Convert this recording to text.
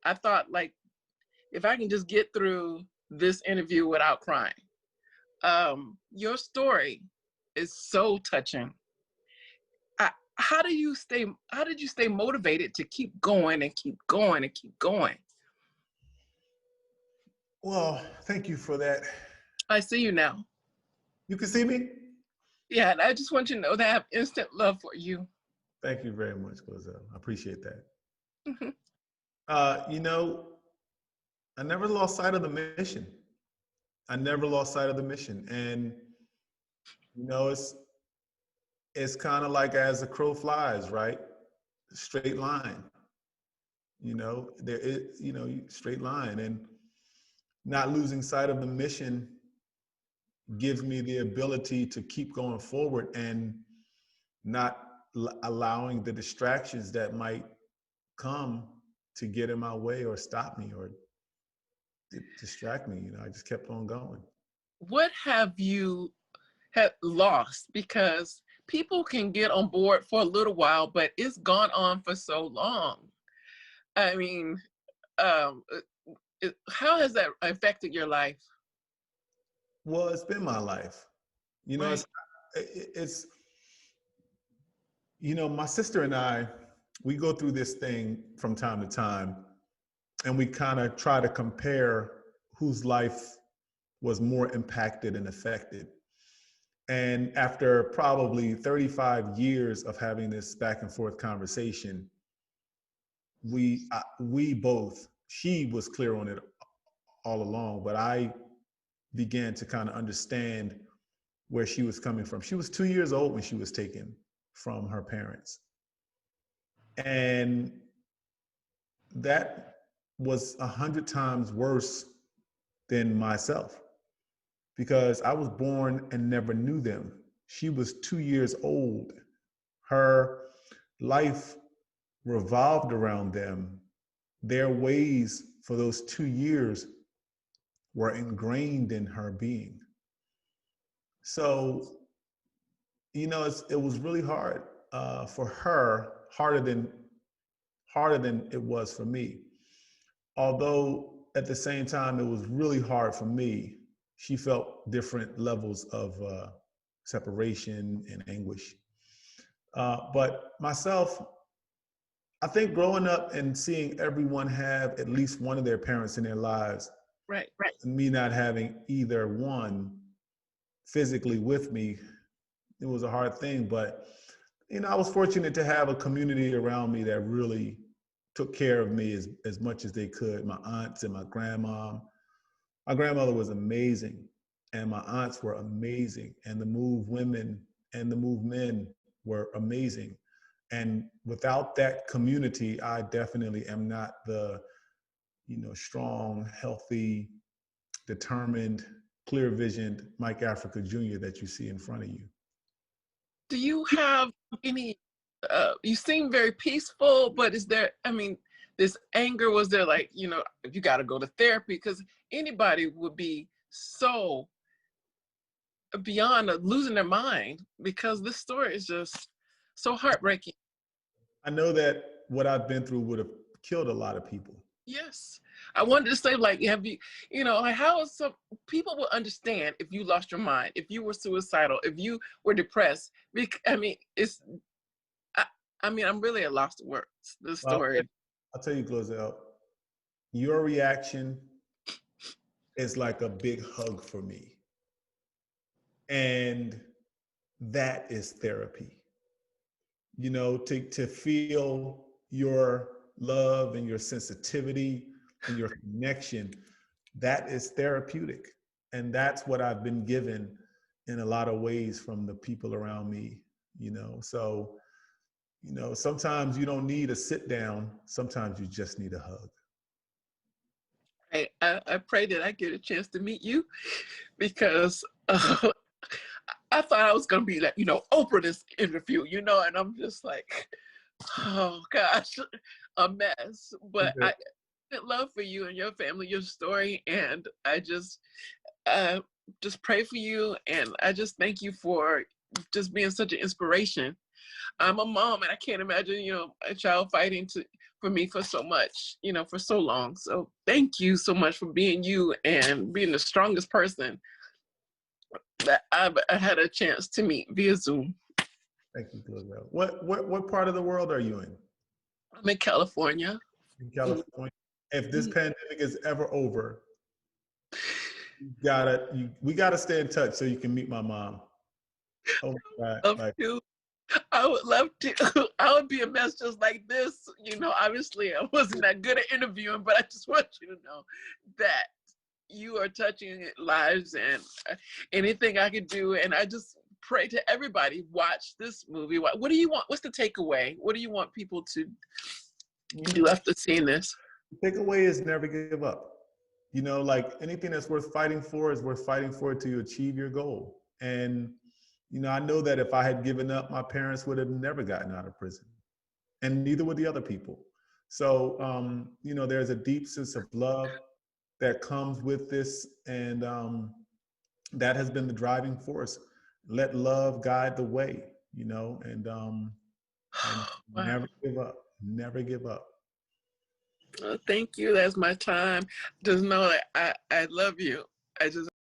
I thought, like, if I can just get through this interview without crying. Your story is so touching. How did you stay motivated to keep going and keep going and keep going? Well, thank you for that. I see you now. You can see me? Yeah, and I just want you to know that I have instant love for you. Thank you very much, Glozell. I appreciate that. Mhm. You know, I never lost sight of the mission. I never lost sight of the mission. And, you know, it's kind of like as the crow flies, right? Straight line. You know, there is, you know, straight line. And not losing sight of the mission gives me the ability to keep going forward and not allowing the distractions that might come to get in my way or stop me or distract me. You know, I just kept on going. What have you lost? Because people can get on board for a little while, but it's gone on for so long. I mean, um, how has that affected your life? Well, it's been my life. You know, Right. it's you know, my sister and I, we go through this thing from time to time, and we kind of try to compare whose life was more impacted and affected. And after probably 35 years of having this back and forth conversation, we both, she was clear on it all along, but I began to kind of understand where she was coming from. She was 2 years old when she was taken from her parents. And that was 100 times worse than myself because I was born and never knew them. She was 2 years old. Her life revolved around them. Their ways for those 2 years were ingrained in her being. So, you know, it was really hard for her, harder than it was for me. Although at the same time, it was really hard for me. She felt different levels of separation and anguish. But myself, I think growing up and seeing everyone have at least one of their parents in their lives, Right. and me not having either one physically with me, it was a hard thing. But, you know, I was fortunate to have a community around me that really took care of me as much as they could. My aunts and my grandma. My grandmother was amazing, and my aunts were amazing, and the Move women and the Move men were amazing. And without that community, I definitely am not the, you know, strong, healthy, determined, clear-visioned Mike Africa Jr. that you see in front of you. Do you have any, you seem very peaceful, but is there, I mean, this anger, was there like, you know, you got to go to therapy? Because anybody would be so beyond losing their mind because this story is just so heartbreaking. I know that what I've been through would have killed a lot of people. Yes. I wanted to say, like, have you, you know, like, how is some people will understand if you lost your mind, if you were suicidal, if you were depressed. I mean, I, I mean, I'm really at loss of words. This Well, story. I'll tell you, Glozell, your reaction is like a big hug for me. And that is therapy. You know, to feel your love and your sensitivity and your connection, that is therapeutic. And that's what I've been given in a lot of ways from the people around me, you know. So, you know, sometimes you don't need a sit down, sometimes you just need a hug. I pray that I get a chance to meet you because I thought I was going to be like, you know, Oprah this interview, you know, and I'm just like, oh gosh, a mess. But I love for you and your family, your story, and I uh, just pray for you, and I just thank you for just being such an inspiration. I'm a mom, and I can't imagine, you know, a child fighting for me for so much, you know, for so long. So thank you so much for being you and being the strongest person that I've had a chance to meet via Zoom. Thank you, Gloria. What part of the world are you in? I'm in California. In Mhm. California. If this pandemic is ever over, we gotta stay in touch so you can meet my mom. Oh my God. Love Like, to. I would love to. I would be a mess just like this. You know, obviously I wasn't that good at interviewing, but I just want you to know that you are touching lives and anything I could do. And I just pray to everybody, watch this movie. What do you want? What's the takeaway? What do you want people to do after seeing this? the takeaway is never give up. You know, like anything that's worth fighting for is worth fighting for to achieve your goal. And, you know, I know that if I had given up, my parents would have never gotten out of prison, and neither would the other people. So, you know, there's a deep sense of love that comes with this, and that has been the driving force. Let love guide the way, you know, and Wow. never give up. Never give up. Thank you. That's my time. Just know that I love you. I just